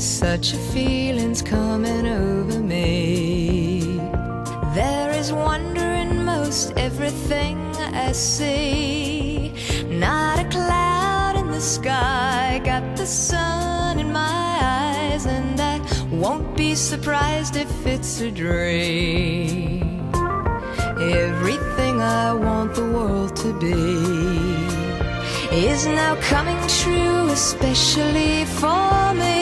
Such a feeling's coming over me. There is wonder in most everything I see. Not a cloud in the sky, got the sun in my eyes, and I won't be surprised if it's a dream. Everything I want the world to be is now coming true, especially for me.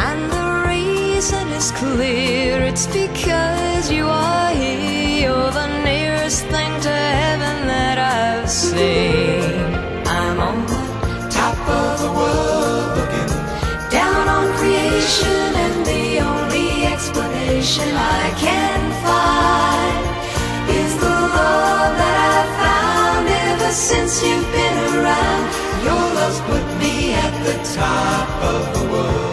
And the reason is clear, it's because you are here. You're the nearest thing to heaven that I've seen. I'm on the top of the world, looking down on creation, and the only explanation I can find is the love that I've found ever since you've been around. Your love's put me at the top of the world.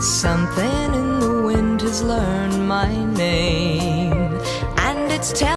Something in the wind has learned my name, and it's telling